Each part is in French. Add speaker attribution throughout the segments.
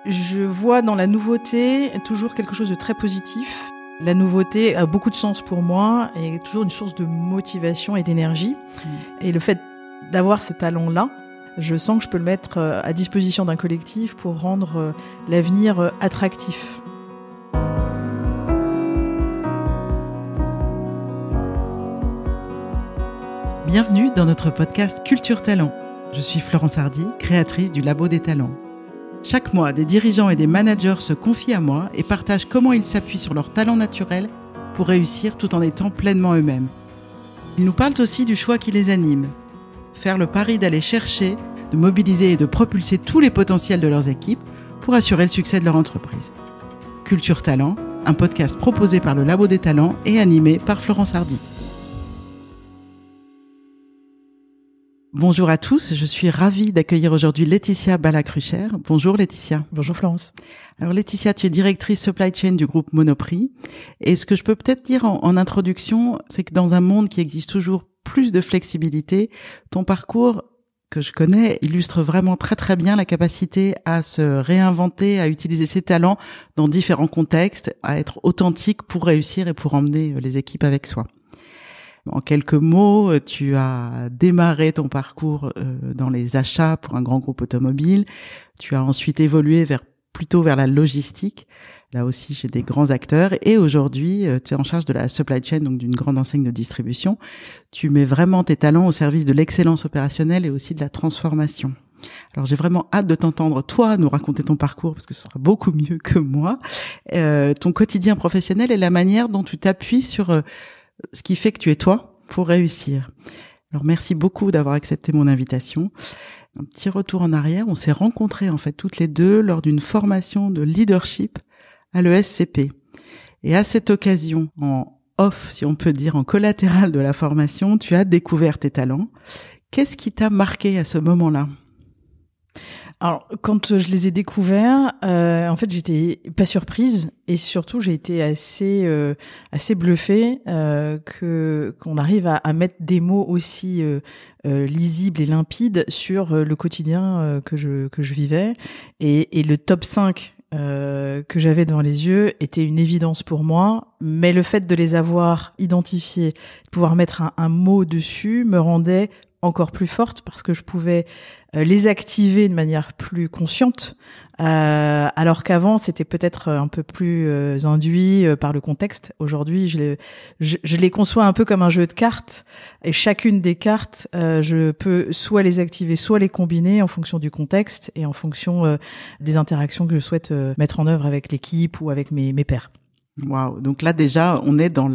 Speaker 1: Je vois dans la nouveauté toujours quelque chose de très positif. La nouveauté a beaucoup de sens pour moi et est toujours une source de motivation et d'énergie. Et le fait d'avoir ce talent-là, je sens que je peux le mettre à disposition d'un collectif pour rendre l'avenir attractif.
Speaker 2: Bienvenue dans notre podcast Culture Talent. Je suis Florence Hardy, créatrice du Labo des Talents. Chaque mois, des dirigeants et des managers se confient à moi et partagent comment ils s'appuient sur leurs talents naturels pour réussir tout en étant pleinement eux-mêmes. Ils nous parlent aussi du choix qui les anime. Faire le pari d'aller chercher, de mobiliser et de propulser tous les potentiels de leurs équipes pour assurer le succès de leur entreprise. Culture Talent, un podcast proposé par le Labo des Talents et animé par Florence Hardy. Bonjour à tous, je suis ravie d'accueillir aujourd'hui Laetitia Ballacrucher. Bonjour Laetitia.
Speaker 1: Bonjour Florence.
Speaker 2: Alors Laetitia, tu es directrice supply chain du groupe Monoprix. Et ce que je peux peut-être dire en introduction, c'est que dans un monde qui exige toujours plus de flexibilité, ton parcours que je connais illustre vraiment très très bien la capacité à se réinventer, à utiliser ses talents dans différents contextes, à être authentique pour réussir et pour emmener les équipes avec soi. En quelques mots, tu as démarré ton parcours dans les achats pour un grand groupe automobile. Tu as ensuite évolué plutôt vers la logistique, là aussi chez des grands acteurs. Et aujourd'hui, tu es en charge de la supply chain, donc d'une grande enseigne de distribution. Tu mets vraiment tes talents au service de l'excellence opérationnelle et aussi de la transformation. Alors j'ai vraiment hâte de t'entendre, toi, nous raconter ton parcours, parce que ce sera beaucoup mieux que moi. Ton quotidien professionnel et la manière dont tu t'appuies sur ce qui fait que tu es toi pour réussir. Alors merci beaucoup d'avoir accepté mon invitation. Un petit retour en arrière, on s'est rencontrés en fait toutes les deux lors d'une formation de leadership à l'ESCP. Et à cette occasion, en off, si on peut dire, en collatéral de la formation, tu as découvert tes talents. Qu'est-ce qui t'a marqué à ce moment-là ?
Speaker 1: Alors, quand je les ai découverts, en fait, j'étais pas surprise et surtout, j'ai été assez bluffée qu'on arrive à mettre des mots aussi lisibles et limpides sur le quotidien que je vivais et le top 5 que j'avais devant les yeux était une évidence pour moi, mais le fait de les avoir identifiés, de pouvoir mettre un mot dessus me rendait encore plus forte parce que je pouvais les activer de manière plus consciente, alors qu'avant c'était peut-être un peu plus induit par le contexte. Aujourd'hui, je les conçois un peu comme un jeu de cartes et chacune des cartes, je peux soit les activer, soit les combiner en fonction du contexte et en fonction des interactions que je souhaite mettre en œuvre avec l'équipe ou avec mes pairs.
Speaker 2: Waouh, donc là déjà on est dans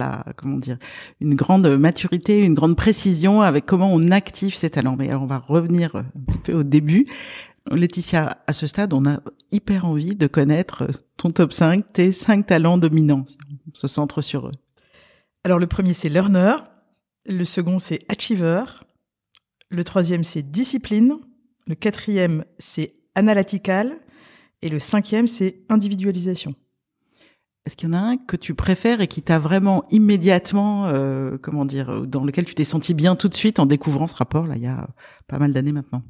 Speaker 2: une grande maturité, une grande précision avec comment on active ses talents. Mais alors on va revenir un petit peu au début. Laetitia, à ce stade, on a hyper envie de connaître ton top 5, tes 5 talents dominants. On se centre sur eux.
Speaker 1: Alors le premier c'est learner, le second c'est achiever, le troisième c'est discipline, le quatrième c'est analytical et le cinquième c'est individualisation.
Speaker 2: Est-ce qu'il y en a un que tu préfères et qui t'a vraiment immédiatement, dans lequel tu t'es senti bien tout de suite en découvrant ce rapport, là, il y a pas mal d'années maintenant?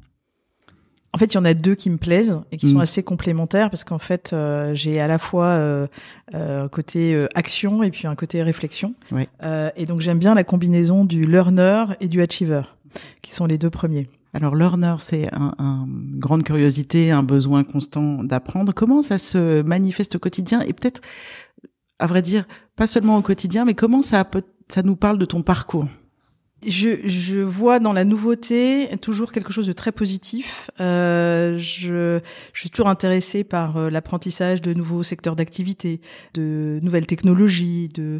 Speaker 1: En fait, il y en a deux qui me plaisent et qui sont assez complémentaires parce qu'en fait, j'ai à la fois un côté action et puis un côté réflexion.
Speaker 2: Oui.
Speaker 1: Et donc, j'aime bien la combinaison du learner et du achiever, qui sont les deux premiers.
Speaker 2: Alors, learner, c'est une grande curiosité, un besoin constant d'apprendre. Comment ça se manifeste au quotidien? Et peut-être, à vrai dire, pas seulement au quotidien, mais comment ça nous parle de ton parcours?
Speaker 1: Je vois dans la nouveauté toujours quelque chose de très positif. Je suis toujours intéressée par l'apprentissage de nouveaux secteurs d'activité, de nouvelles technologies, de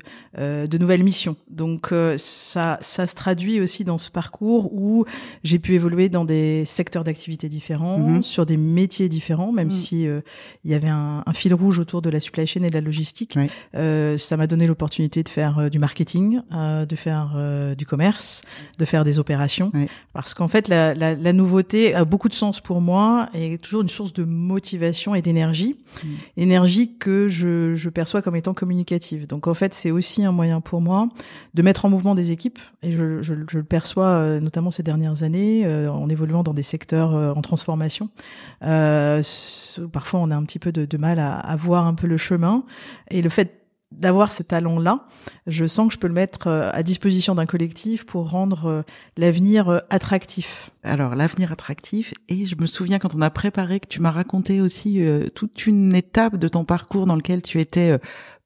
Speaker 1: nouvelles missions. Donc ça se traduit aussi dans ce parcours où j'ai pu évoluer dans des secteurs d'activité différents, sur des métiers différents, même si il y avait un fil rouge autour de la supply chain et de la logistique.
Speaker 2: Oui.
Speaker 1: Ça m'a donné l'opportunité de faire du marketing, de faire du commerce, de faire des opérations, parce qu'en fait la nouveauté a beaucoup de sens pour moi moi est toujours une source de motivation et d'énergie, énergie que je perçois comme étant communicative. Donc en fait, c'est aussi un moyen pour moi de mettre en mouvement des équipes, et je le perçois notamment ces dernières années en évoluant dans des secteurs en transformation. Parfois, on a un petit peu de mal à voir un peu le chemin, et le fait d'avoir ce talent-là, je sens que je peux le mettre à disposition d'un collectif pour rendre l'avenir attractif.
Speaker 2: Alors, l'avenir attractif, et je me souviens quand on a préparé que tu m'as raconté aussi toute une étape de ton parcours dans lequel tu étais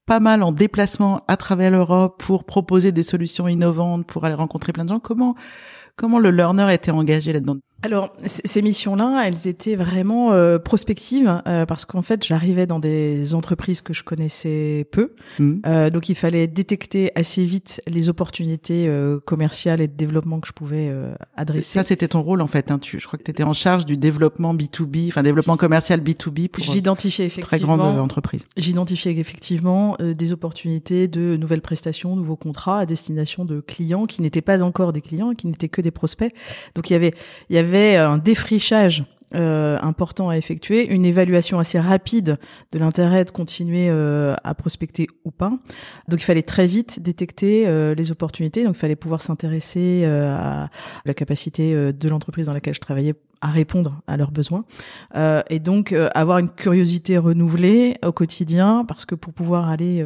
Speaker 2: pas mal en déplacement à travers l'Europe pour proposer des solutions innovantes, pour aller rencontrer plein de gens. Comment le learner était engagé là-dedans?
Speaker 1: Alors, ces missions-là, elles étaient vraiment prospectives parce qu'en fait, j'arrivais dans des entreprises que je connaissais peu. Donc, il fallait détecter assez vite les opportunités commerciales et de développement que je pouvais adresser.
Speaker 2: Ça, c'était ton rôle, en fait. Hein. Je crois que tu étais en charge du développement B2B, enfin développement commercial B2B pour
Speaker 1: j'identifiais effectivement,
Speaker 2: très grande entreprise.
Speaker 1: J'identifiais effectivement des opportunités de nouvelles prestations, nouveaux contrats à destination de clients qui n'étaient pas encore des clients, qui n'étaient que des prospects. Donc, il y avait un défrichage important à effectuer, une évaluation assez rapide de l'intérêt de continuer à prospecter ou pas. Donc il fallait très vite détecter les opportunités, donc il fallait pouvoir s'intéresser à la capacité de l'entreprise dans laquelle je travaillais à répondre à leurs besoins et donc avoir une curiosité renouvelée au quotidien, parce que pour pouvoir aller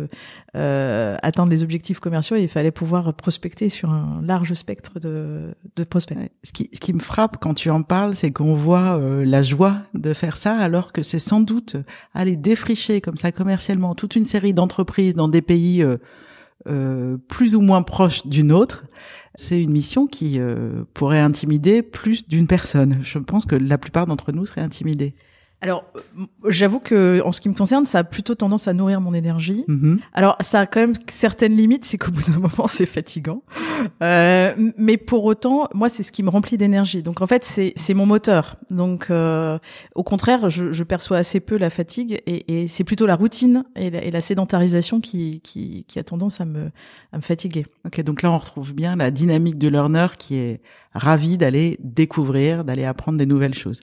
Speaker 1: atteindre les objectifs commerciaux, il fallait pouvoir prospecter sur un large spectre de prospects.
Speaker 2: Ouais. Ce qui me frappe quand tu en parles, c'est qu'on voit la joie de faire ça, alors que c'est sans doute aller défricher comme ça commercialement toute une série d'entreprises dans des pays plus ou moins proches d'une autre. C'est une mission qui pourrait intimider plus d'une personne. Je pense que la plupart d'entre nous seraient intimidés.
Speaker 1: Alors, j'avoue que en ce qui me concerne, ça a plutôt tendance à nourrir mon énergie. Alors, ça a quand même certaines limites, c'est qu'au bout d'un moment, c'est fatigant. Mais pour autant, moi, c'est ce qui me remplit d'énergie. Donc, en fait, c'est mon moteur. Donc, au contraire, je perçois assez peu la fatigue, et c'est plutôt la routine et la sédentarisation qui a tendance à me fatiguer.
Speaker 2: Ok, donc là, on retrouve bien la dynamique de learner qui est ravi d'aller découvrir, d'aller apprendre des nouvelles choses.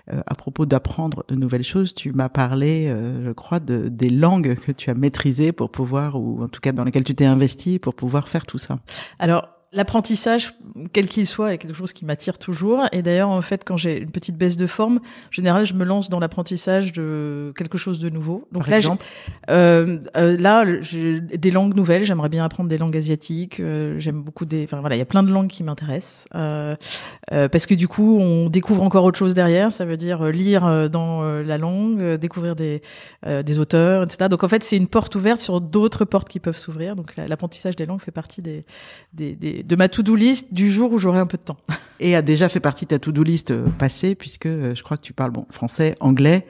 Speaker 2: À propos d'apprendre de nouvelles choses, tu m'as parlé, je crois, des langues que tu as maîtrisées pour pouvoir, ou en tout cas dans lesquelles tu t'es investi pour pouvoir faire tout ça.
Speaker 1: Alors, l'apprentissage, quel qu'il soit, est quelque chose qui m'attire toujours. Et d'ailleurs, en fait, quand j'ai une petite baisse de forme, en général, je me lance dans l'apprentissage de quelque chose de nouveau. Donc
Speaker 2: par
Speaker 1: là,
Speaker 2: exemple,
Speaker 1: j'ai des langues nouvelles. J'aimerais bien apprendre des langues asiatiques. J'aime beaucoup enfin voilà, il y a plein de langues qui m'intéressent. Parce que du coup, on découvre encore autre chose derrière. Ça veut dire lire dans la langue, découvrir des auteurs, etc. Donc en fait, c'est une porte ouverte sur d'autres portes qui peuvent s'ouvrir. Donc l'apprentissage des langues fait partie de ma to-do list du jour où j'aurai un peu de temps.
Speaker 2: Et a déjà fait partie de ta to-do list passée, puisque je crois que tu parles français, anglais,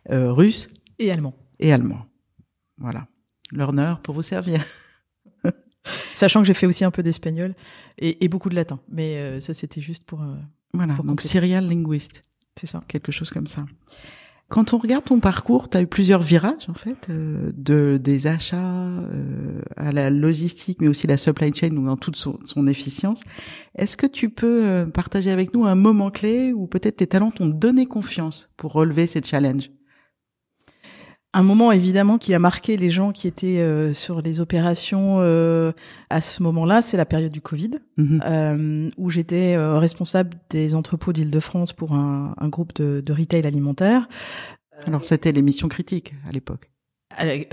Speaker 2: russe
Speaker 1: et allemand.
Speaker 2: Voilà. Learner pour vous servir.
Speaker 1: Sachant que j'ai fait aussi un peu d'espagnol et beaucoup de latin. Mais ça, c'était juste pour...
Speaker 2: Voilà,
Speaker 1: pour
Speaker 2: donc serial linguist.
Speaker 1: C'est ça.
Speaker 2: Quelque chose comme ça. Quand on regarde ton parcours, tu as eu plusieurs virages, en fait, des achats à la logistique, mais aussi la supply chain, donc dans toute son efficience. Est-ce que tu peux partager avec nous un moment clé où peut-être tes talents t'ont donné confiance pour relever ces challenges?
Speaker 1: Un moment évidemment qui a marqué les gens qui étaient sur les opérations à ce moment-là, c'est la période du Covid, où j'étais responsable des entrepôts d'Île-de-France pour un groupe de retail alimentaire.
Speaker 2: Alors c'était les missions critiques à l'époque.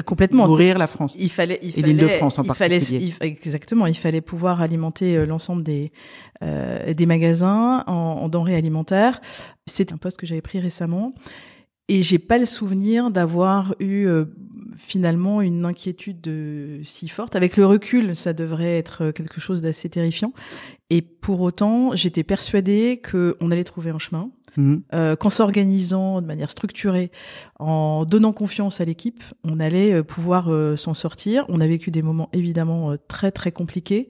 Speaker 1: Complètement.
Speaker 2: Nourrir la France.
Speaker 1: Il fallait
Speaker 2: et l'Île-de-France en particulier.
Speaker 1: Exactement. Il fallait pouvoir alimenter l'ensemble des magasins en denrées alimentaires. C'est un poste que j'avais pris récemment. Et j'ai pas le souvenir d'avoir eu finalement une inquiétude si forte. Avec le recul, ça devrait être quelque chose d'assez terrifiant. Et pour autant, j'étais persuadée qu'on allait trouver un chemin, qu'en s'organisant de manière structurée, en donnant confiance à l'équipe, on allait pouvoir s'en sortir. On a vécu des moments évidemment très très compliqués,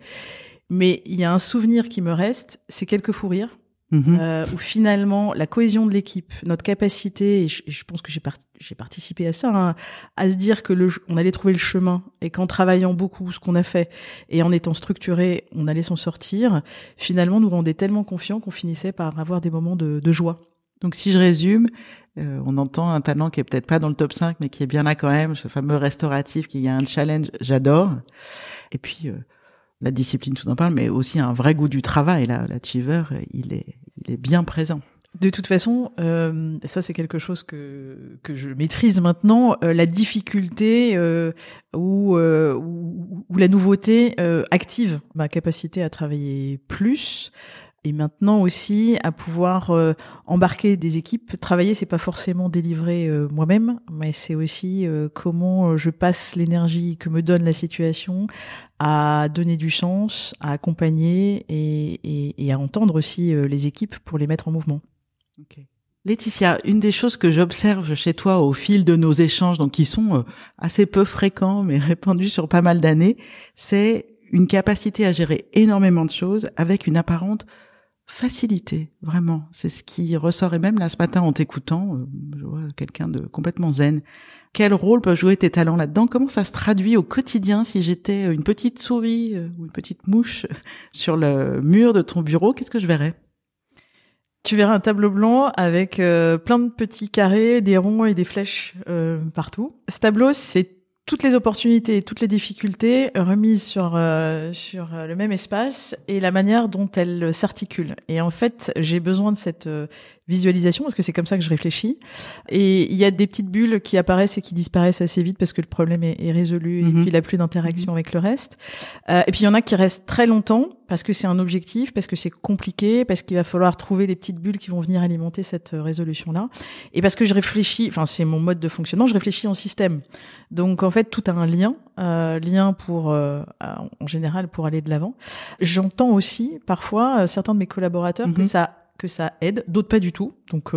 Speaker 1: mais il y a un souvenir qui me reste, c'est quelques fous rires. Où finalement la cohésion de l'équipe, notre capacité, et je pense que j'ai participé à ça, à se dire que on allait trouver le chemin, et qu'en travaillant beaucoup, ce qu'on a fait, et en étant structuré, on allait s'en sortir, finalement nous rendait tellement confiants qu'on finissait par avoir des moments de joie.
Speaker 2: Donc si je résume, on entend un talent qui est peut-être pas dans le top 5, mais qui est bien là quand même, ce fameux restauratif, qui y a un challenge, j'adore. Et puis la discipline, tout en parle, mais aussi un vrai goût du travail. Là, l'achiever, il est bien présent.
Speaker 1: De toute façon, ça c'est quelque chose que je maîtrise maintenant. La difficulté ou la nouveauté active ma capacité à travailler plus. Et maintenant aussi à pouvoir embarquer des équipes. Travailler, c'est pas forcément délivrer moi-même, mais c'est aussi comment je passe l'énergie que me donne la situation à donner du sens, à accompagner et à entendre aussi les équipes pour les mettre en mouvement.
Speaker 2: Okay. Laetitia, une des choses que j'observe chez toi au fil de nos échanges, donc qui sont assez peu fréquents mais répandus sur pas mal d'années, c'est une capacité à gérer énormément de choses avec une apparente facilité, vraiment. C'est ce qui ressort. Et même là, ce matin, en t'écoutant, je vois quelqu'un de complètement zen. Quel rôle peuvent jouer tes talents là-dedans? Comment ça se traduit au quotidien si j'étais une petite souris ou une petite mouche sur le mur de ton bureau? Qu'est-ce que je verrais?
Speaker 1: Tu verras un tableau blanc avec plein de petits carrés, des ronds et des flèches partout. Ce tableau, c'est toutes les opportunités et toutes les difficultés remises sur le même espace et la manière dont elles s'articulent. Et en fait, j'ai besoin de cette visualisation parce que c'est comme ça que je réfléchis. Et il y a des petites bulles qui apparaissent et qui disparaissent assez vite parce que le problème est résolu et puis il n'y a plus d'interaction avec le reste. Et puis il y en a qui restent très longtemps parce que c'est un objectif, parce que c'est compliqué, parce qu'il va falloir trouver des petites bulles qui vont venir alimenter cette résolution-là. Et parce que je réfléchis, enfin c'est mon mode de fonctionnement, je réfléchis en système. Donc en fait tout a un lien pour en général pour aller de l'avant. J'entends aussi parfois certains de mes collaborateurs que ça aide, d'autres pas du tout. Donc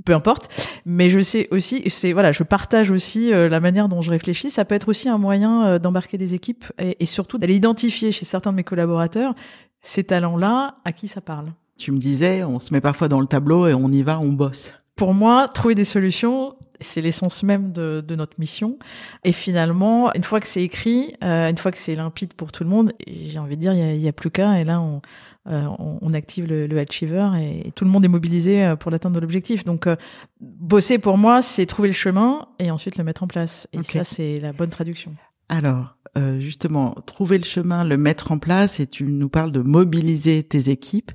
Speaker 1: peu importe, mais je sais aussi je partage aussi la manière dont je réfléchis. Ça peut être aussi un moyen d'embarquer des équipes et surtout d'aller identifier chez certains de mes collaborateurs ces talents-là à qui ça parle.
Speaker 2: Tu me disais, on se met parfois dans le tableau et on y va, on bosse.
Speaker 1: Pour moi, trouver des solutions, c'est l'essence même de notre mission. Et finalement, une fois que c'est écrit, une fois que c'est limpide pour tout le monde, j'ai envie de dire, il y a plus qu'à. Et là, on active le achiever et tout le monde est mobilisé pour l'atteinte de l'objectif. Donc, bosser pour moi, c'est trouver le chemin et ensuite le mettre en place. Et ça, c'est la bonne traduction.
Speaker 2: Alors, justement, trouver le chemin, le mettre en place, et tu nous parles de mobiliser tes équipes.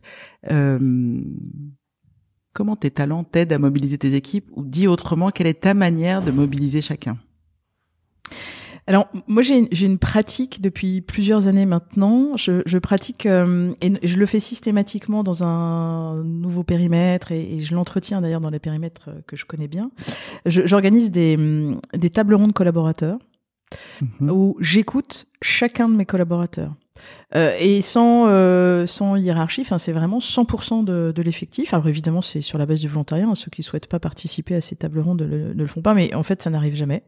Speaker 2: Comment tes talents t'aident à mobiliser tes équipes? Ou dit autrement, quelle est ta manière de mobiliser chacun?
Speaker 1: Alors, moi, j'ai une pratique depuis plusieurs années maintenant. Je pratique, et je le fais systématiquement dans un nouveau périmètre, et je l'entretiens d'ailleurs dans les périmètres que je connais bien. J'organise des tables rondes collaborateurs où j'écoute chacun de mes collaborateurs. Et sans hiérarchie, enfin c'est vraiment 100% de l'effectif. Alors évidemment c'est sur la base du volontariat, ceux qui souhaitent pas participer à ces tables rondes ne le font pas, mais en fait ça n'arrive jamais.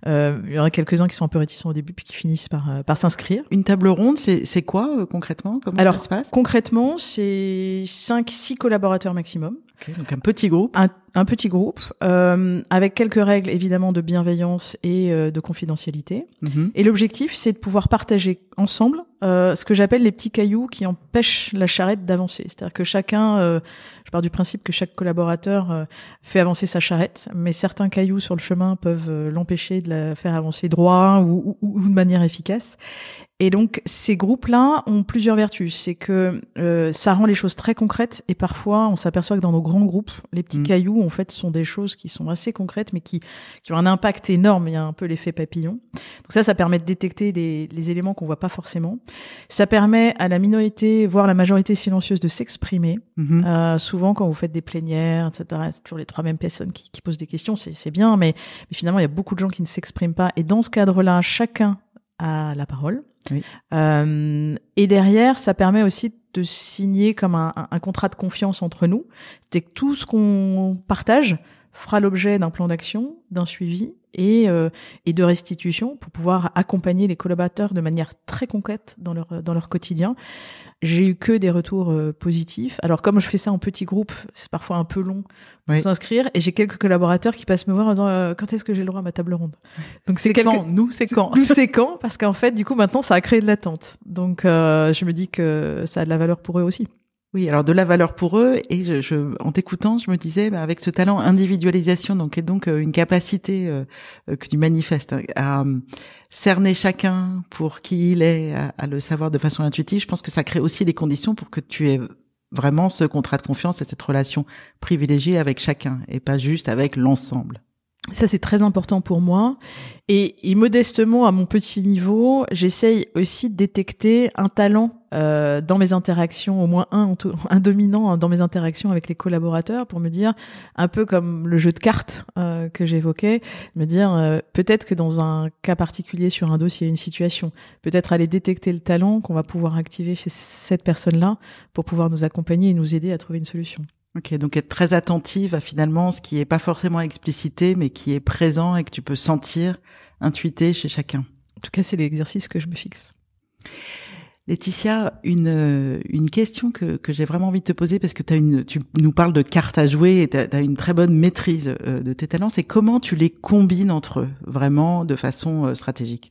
Speaker 1: Il y en a quelques-uns qui sont un peu réticents au début puis qui finissent par s'inscrire.
Speaker 2: Une table ronde, c'est quoi concrètement? Comment ça se passe?
Speaker 1: Concrètement, c'est 5-6 collaborateurs maximum.
Speaker 2: Okay, donc un petit groupe.
Speaker 1: Un petit groupe, avec quelques règles évidemment de bienveillance et de confidentialité. Et l'objectif, c'est de pouvoir partager ensemble ce que j'appelle les petits cailloux qui empêchent la charrette d'avancer. C'est-à-dire que chacun, je pars du principe que chaque collaborateur fait avancer sa charrette, mais certains cailloux sur le chemin peuvent l'empêcher de la faire avancer droit ou de manière efficace. Et donc, ces groupes-là ont plusieurs vertus. C'est que ça rend les choses très concrètes et parfois, on s'aperçoit que dans nos grands groupes, les petits cailloux, en fait, sont des choses qui sont assez concrètes mais qui ont un impact énorme. Il y a un peu l'effet papillon. Donc ça permet de détecter les éléments qu'on voit pas forcément. Ça permet à la minorité, voire la majorité silencieuse, de s'exprimer. Souvent, quand vous faites des plénières, etc., c'est toujours les 3 mêmes personnes qui posent des questions. C'est bien, mais finalement, il y a beaucoup de gens qui ne s'expriment pas. Et dans ce cadre-là, chacun a la parole. Oui. Et derrière, ça permet aussi de signer comme un contrat de confiance entre nous. C'est que tout ce qu'on partage fera l'objet d'un plan d'action, d'un suivi et de restitution pour pouvoir accompagner les collaborateurs de manière très concrète dans leur quotidien. J'ai eu que des retours positifs. Alors comme je fais ça en petits groupes, c'est parfois un peu long pour s'inscrire, et j'ai quelques collaborateurs qui passent me voir en disant quand est-ce que j'ai le droit à ma table ronde. Donc c'est quand
Speaker 2: nous c'est
Speaker 1: quand parce qu'en fait du coup maintenant ça a créé de l'attente. Donc je me dis que ça a de la valeur pour eux aussi.
Speaker 2: Oui, alors de la valeur pour eux, et en t'écoutant, je me disais, avec ce talent individualisation, donc une capacité que tu manifestes à cerner chacun pour qui il est, à le savoir de façon intuitive, je pense que ça crée aussi des conditions pour que tu aies vraiment ce contrat de confiance et cette relation privilégiée avec chacun, et pas juste avec l'ensemble.
Speaker 1: Ça, c'est très important pour moi. Et modestement, à mon petit niveau, j'essaye aussi de détecter un talent dans mes interactions, au moins un dominant dans mes interactions avec les collaborateurs, pour me dire, un peu comme le jeu de cartes que j'évoquais, me dire peut-être que dans un cas particulier sur un dossier, une situation, peut-être aller détecter le talent qu'on va pouvoir activer chez cette personne-là pour pouvoir nous accompagner et nous aider à trouver une solution.
Speaker 2: Ok, donc être très attentive à finalement ce qui est pas forcément explicité, mais qui est présent et que tu peux sentir, intuiter chez chacun.
Speaker 1: En tout cas, c'est l'exercice que je me fixe.
Speaker 2: Laetitia, une question que j'ai vraiment envie de te poser, parce que tu nous parles de cartes à jouer et t'as une très bonne maîtrise de tes talents, c'est comment tu les combines entre eux, vraiment de façon stratégique?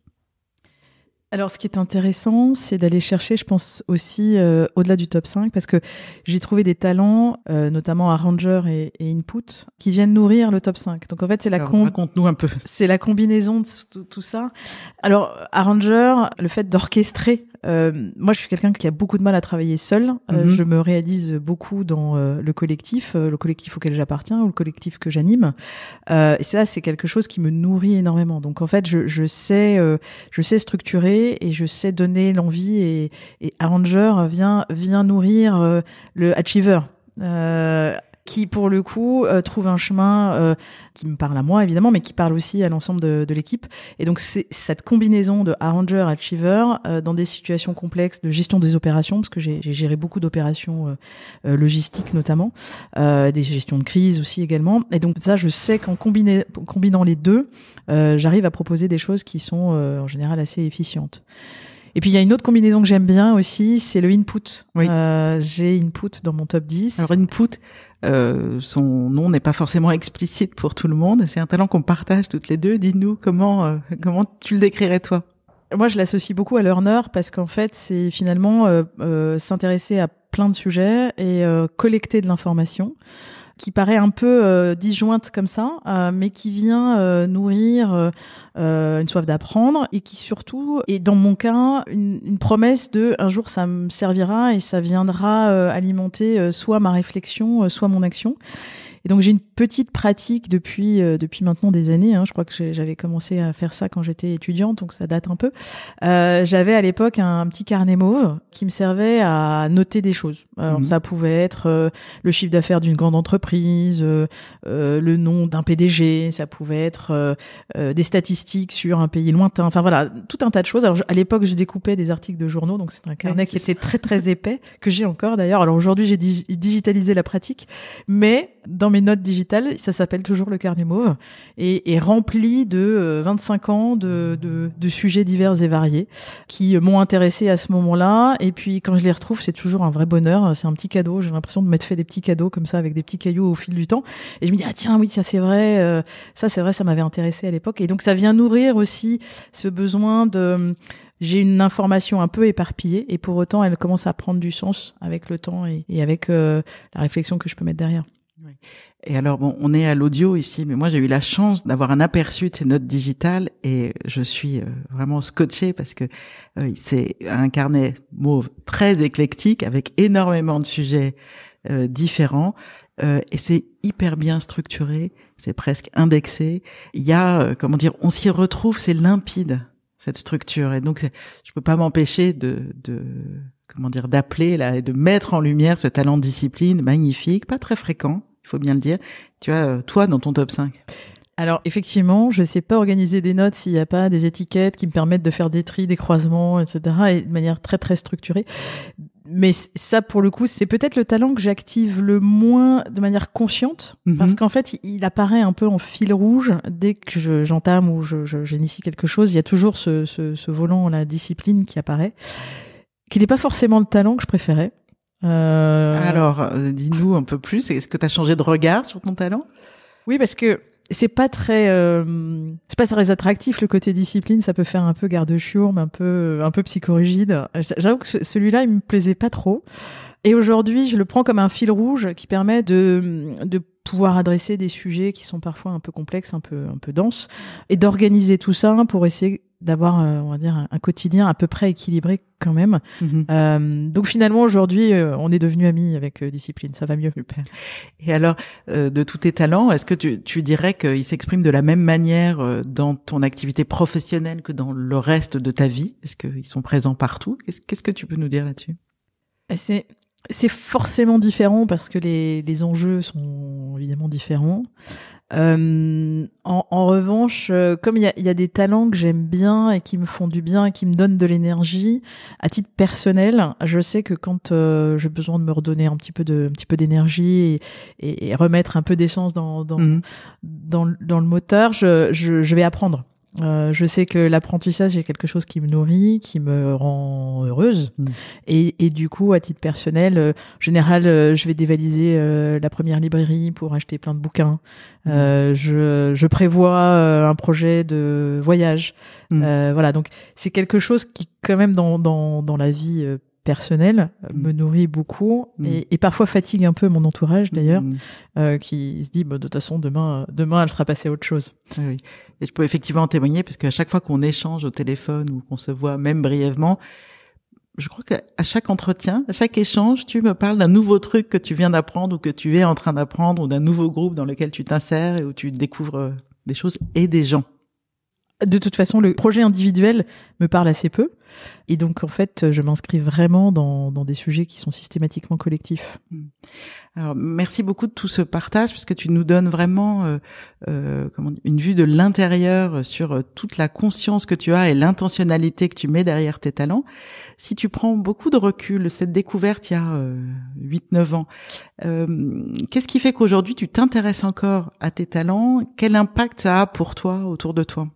Speaker 1: Alors, ce qui est intéressant, c'est d'aller chercher, je pense aussi au-delà du top 5, parce que j'ai trouvé des talents, notamment Arranger et Input, qui viennent nourrir le top 5. Donc en fait,
Speaker 2: raconte-nous un peu.
Speaker 1: C'est la combinaison de tout ça. Alors Arranger, le fait d'orchestrer. Moi, je suis quelqu'un qui a beaucoup de mal à travailler seul. Je me réalise beaucoup dans le collectif auquel j'appartiens ou le collectif que j'anime. Et ça, c'est quelque chose qui me nourrit énormément. Donc en fait, je sais structurer et je sais donner l'envie. Et Arranger vient nourrir le Achiever. Qui pour le coup trouve un chemin qui me parle à moi évidemment, mais qui parle aussi à l'ensemble de l'équipe. Et donc c'est cette combinaison de Arranger, Achiever dans des situations complexes de gestion des opérations, parce que j'ai géré beaucoup d'opérations logistiques notamment, des gestions de crise aussi également. Et donc ça, je sais qu'en combinant les deux, j'arrive à proposer des choses qui sont en général assez efficientes. Et puis il y a une autre combinaison que j'aime bien aussi, c'est le Input.
Speaker 2: Oui.
Speaker 1: J'ai Input dans mon top 10.
Speaker 2: Alors Input, son nom n'est pas forcément explicite pour tout le monde. C'est un talent qu'on partage toutes les deux. Dis-nous comment tu le décrirais toi?
Speaker 1: Moi, je l'associe beaucoup à learner parce qu'en fait, c'est finalement s'intéresser à plein de sujets et collecter de l'information qui paraît un peu disjointe comme ça, mais qui vient nourrir une soif d'apprendre et qui surtout est dans mon cas une promesse de un jour ça me servira et ça viendra alimenter soit ma réflexion, soit mon action. Et donc j'ai une petite pratique depuis maintenant des années. Je crois que j'avais commencé à faire ça quand j'étais étudiante, donc ça date un peu. J'avais à l'époque un petit carnet mauve qui me servait à noter des choses. Alors ça pouvait être le chiffre d'affaires d'une grande entreprise, le nom d'un PDG, ça pouvait être des statistiques sur un pays lointain. Enfin voilà, tout un tas de choses. Alors à l'époque, je découpais des articles de journaux, donc c'est un carnet qui était très très épais que j'ai encore d'ailleurs. Alors aujourd'hui, j'ai digitalisé la pratique, mais dans mes notes digitales, ça s'appelle toujours le carnet mauve et rempli de 25 ans de sujets divers et variés qui m'ont intéressé à ce moment-là. Et puis quand je les retrouve, c'est toujours un vrai bonheur. C'est un petit cadeau. J'ai l'impression de m'être fait des petits cadeaux comme ça avec des petits cailloux au fil du temps. Et je me dis tiens oui, ça c'est vrai, ça m'avait intéressé à l'époque. Et donc ça vient nourrir aussi ce besoin de j'ai une information un peu éparpillée et pour autant elle commence à prendre du sens avec le temps et avec la réflexion que je peux mettre derrière.
Speaker 2: Oui. Et alors bon, on est à l'audio ici, mais moi j'ai eu la chance d'avoir un aperçu de ces notes digitales et je suis vraiment scotchée parce que c'est un carnet mauve très éclectique avec énormément de sujets différents et c'est hyper bien structuré, c'est presque indexé. Il y a on s'y retrouve, c'est limpide cette structure et donc je peux pas m'empêcher d'appeler là et de mettre en lumière ce talent de discipline magnifique, pas très fréquent. Il faut bien le dire. Tu as, toi, dans ton top 5.
Speaker 1: Alors, effectivement, je sais pas organiser des notes s'il n'y a pas des étiquettes qui me permettent de faire des tris, des croisements, etc. et de manière très, très structurée. Mais ça, pour le coup, c'est peut-être le talent que j'active le moins de manière consciente. Parce qu'en fait, il apparaît un peu en fil rouge dès que j'entame ou j'initie quelque chose. Il y a toujours ce volant, la discipline qui apparaît, qui n'est pas forcément le talent que je préférais.
Speaker 2: Alors, dis-nous un peu plus. Est-ce que tu as changé de regard sur ton talent?
Speaker 1: Oui, parce que c'est pas très attractif le côté discipline. Ça peut faire un peu garde-chiourme, un peu psychorigide. J'avoue que celui-là, il me plaisait pas trop. Et aujourd'hui, je le prends comme un fil rouge qui permet de pouvoir adresser des sujets qui sont parfois un peu complexes, un peu denses, et d'organiser tout ça pour essayer d'avoir, on va dire, un quotidien à peu près équilibré quand même. Donc finalement, aujourd'hui, on est devenus amis avec Discipline. Ça va mieux.
Speaker 2: Super. Et alors, de tous tes talents, est-ce que tu dirais qu'ils s'expriment de la même manière dans ton activité professionnelle que dans le reste de ta vie? Est-ce qu'ils sont présents partout? Qu'est-ce que tu peux nous dire là-dessus?
Speaker 1: C'est forcément différent parce que les enjeux sont évidemment différents. En revanche, comme il y a des talents que j'aime bien et qui me font du bien et qui me donnent de l'énergie, à titre personnel, je sais que quand j'ai besoin de me redonner un petit peu d'énergie et remettre un peu d'essence dans le moteur, je vais apprendre. Je sais que l'apprentissage est quelque chose qui me nourrit, qui me rend heureuse. Et du coup, à titre personnel, en général, je vais dévaliser la première librairie pour acheter plein de bouquins. Je prévois un projet de voyage. Voilà, donc c'est quelque chose qui, quand même, dans la vie personnelle, me nourrit beaucoup et parfois fatigue un peu mon entourage d'ailleurs, qui se dit de toute façon demain elle sera passée à autre chose.
Speaker 2: Oui. Et je peux effectivement en témoigner parce qu'à chaque fois qu'on échange au téléphone ou qu'on se voit même brièvement, je crois qu'à chaque entretien, à chaque échange, tu me parles d'un nouveau truc que tu viens d'apprendre ou que tu es en train d'apprendre ou d'un nouveau groupe dans lequel tu t'insères et où tu découvres des choses et des gens.
Speaker 1: De toute façon, le projet individuel me parle assez peu. Et donc, en fait, je m'inscris vraiment dans des sujets qui sont systématiquement collectifs.
Speaker 2: Alors, merci beaucoup de tout ce partage parce que tu nous donnes vraiment une vue de l'intérieur sur toute la conscience que tu as et l'intentionnalité que tu mets derrière tes talents. Si tu prends beaucoup de recul, cette découverte il y a 8-9 ans, qu'est-ce qui fait qu'aujourd'hui tu t'intéresses encore à tes talents? Quel impact ça a pour toi, autour de toi?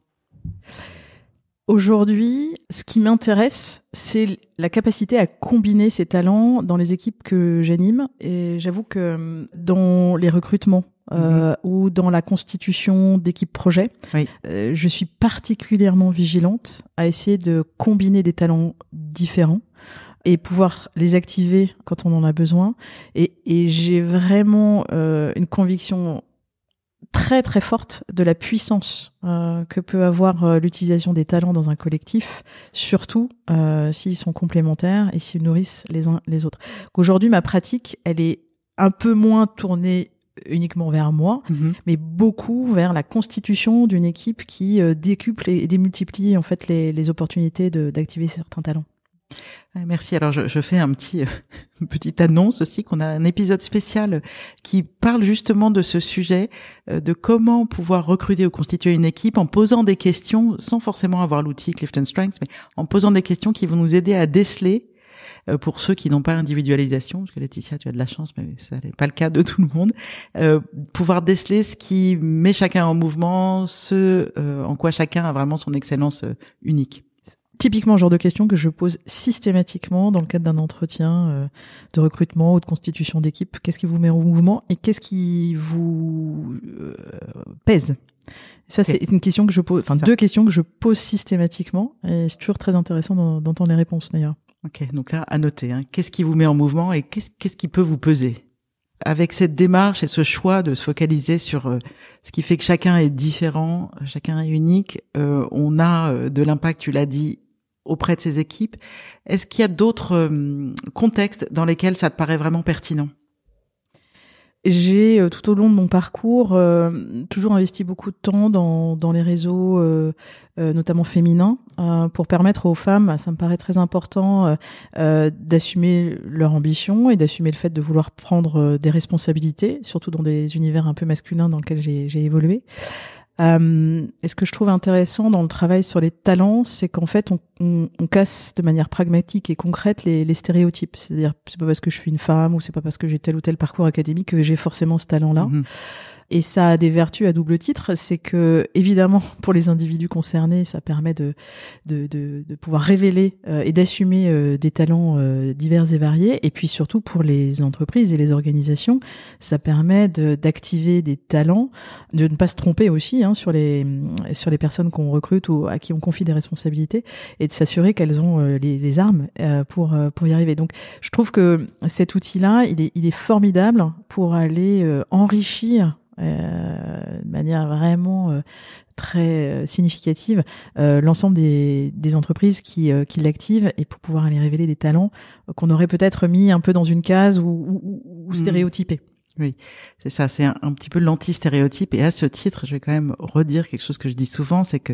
Speaker 1: Aujourd'hui, ce qui m'intéresse, c'est la capacité à combiner ces talents dans les équipes que j'anime. Et j'avoue que dans les recrutements ou dans la constitution d'équipes projets, je suis particulièrement vigilante à essayer de combiner des talents différents et pouvoir les activer quand on en a besoin. Et j'ai vraiment une conviction très très forte de la puissance que peut avoir l'utilisation des talents dans un collectif, surtout s'ils sont complémentaires et s'ils nourrissent les uns les autres. Aujourd'hui, ma pratique, elle est un peu moins tournée uniquement vers moi, mais beaucoup vers la constitution d'une équipe qui décuple et démultiplie en fait les opportunités d'activer certains talents.
Speaker 2: Merci. Alors, je fais une petite annonce aussi qu'on a un épisode spécial qui parle justement de ce sujet, de comment pouvoir recruter ou constituer une équipe en posant des questions sans forcément avoir l'outil Clifton Strengths, mais en posant des questions qui vont nous aider à déceler, pour ceux qui n'ont pas l'individualisation, parce que Laetitia, tu as de la chance, mais ça n'est pas le cas de tout le monde, pouvoir déceler ce qui met chacun en mouvement, en quoi chacun a vraiment son excellence unique.
Speaker 1: Typiquement le genre de questions que je pose systématiquement dans le cadre d'un entretien de recrutement ou de constitution d'équipe. Qu'est-ce qui vous met en mouvement et qu'est-ce qui vous pèse? Ça, c'est une question que je pose, deux questions que je pose systématiquement et c'est toujours très intéressant d'entendre les réponses d'ailleurs.
Speaker 2: Ok, donc là, à noter, qu'est-ce qui vous met en mouvement et qu'est-ce qui peut vous peser? Avec cette démarche et ce choix de se focaliser sur ce qui fait que chacun est différent, chacun est unique, on a de l'impact, tu l'as dit, auprès de ces équipes. Est-ce qu'il y a d'autres contextes dans lesquels ça te paraît vraiment pertinent?
Speaker 1: J'ai, tout au long de mon parcours, toujours investi beaucoup de temps dans les réseaux, notamment féminins, pour permettre aux femmes, ça me paraît très important, d'assumer leur ambition et d'assumer le fait de vouloir prendre des responsabilités, surtout dans des univers un peu masculins dans lesquels j'ai évolué. Et ce que je trouve intéressant dans le travail sur les talents, c'est qu'en fait, on casse de manière pragmatique et concrète les stéréotypes. C'est-à-dire, c'est pas parce que je suis une femme ou c'est pas parce que j'ai tel ou tel parcours académique que j'ai forcément ce talent-là. Et ça a des vertus à double titre, c'est que évidemment pour les individus concernés, ça permet de pouvoir révéler et d'assumer des talents divers et variés. Et puis surtout pour les entreprises et les organisations, ça permet d'activer des talents, de ne pas se tromper aussi sur les personnes qu'on recrute ou à qui on confie des responsabilités, et de s'assurer qu'elles ont les armes pour y arriver. Donc je trouve que cet outil-là, il est formidable pour aller enrichir de manière vraiment très significative l'ensemble des entreprises qui l'activent, et pour pouvoir aller révéler des talents qu'on aurait peut-être mis un peu dans une case ou stéréotypés.
Speaker 2: Oui, c'est ça, c'est un petit peu l'anti-stéréotype. Et à ce titre, je vais quand même redire quelque chose que je dis souvent, c'est que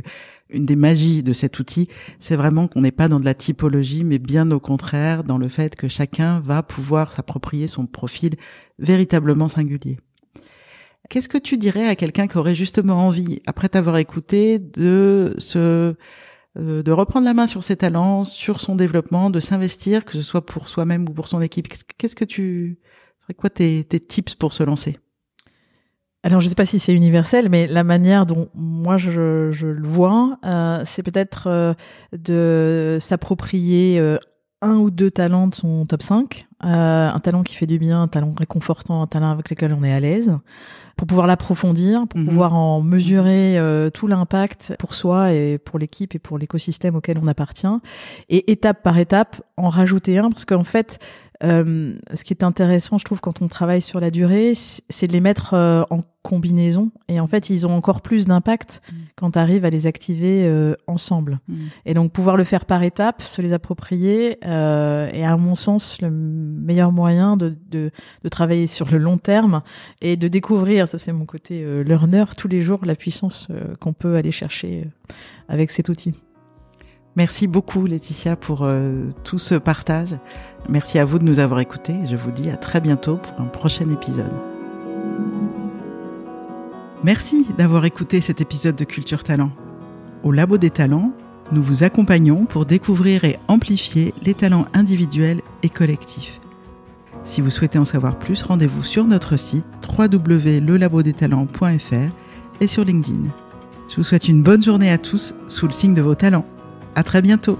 Speaker 2: une des magies de cet outil, c'est vraiment qu'on n'est pas dans de la typologie, mais bien au contraire, dans le fait que chacun va pouvoir s'approprier son profil véritablement singulier. Qu'est-ce que tu dirais à quelqu'un qui aurait justement envie, après t'avoir écouté, de reprendre la main sur ses talents, sur son développement, de s'investir, que ce soit pour soi-même ou pour son équipe? Qu'est-ce que c'est quoi tes tips pour se lancer?
Speaker 1: Alors, je ne sais pas si c'est universel, mais la manière dont moi je le vois, c'est peut-être de s'approprier un ou deux talents de son top 5, un talent qui fait du bien, un talent réconfortant, un talent avec lequel on est à l'aise, pour pouvoir l'approfondir, pour pouvoir en mesurer tout l'impact pour soi et pour l'équipe et pour l'écosystème auquel on appartient, et étape par étape en rajouter un, parce qu'en fait, ce qui est intéressant, je trouve, quand on travaille sur la durée, c'est de les mettre en combinaison. Et en fait, ils ont encore plus d'impact quand tu arrives à les activer ensemble. Et donc, pouvoir le faire par étapes, se les approprier, est à mon sens le meilleur moyen de travailler sur le long terme et de découvrir, ça c'est mon côté learner, tous les jours, la puissance qu'on peut aller chercher avec cet outil.
Speaker 2: Merci beaucoup Laetitia pour tout ce partage. Merci à vous de nous avoir écoutés. Je vous dis à très bientôt pour un prochain épisode. Merci d'avoir écouté cet épisode de Culture Talent. Au Labo des Talents, nous vous accompagnons pour découvrir et amplifier les talents individuels et collectifs. Si vous souhaitez en savoir plus, rendez-vous sur notre site www.lelabodestalents.fr et sur LinkedIn. Je vous souhaite une bonne journée à tous sous le signe de vos talents. À très bientôt.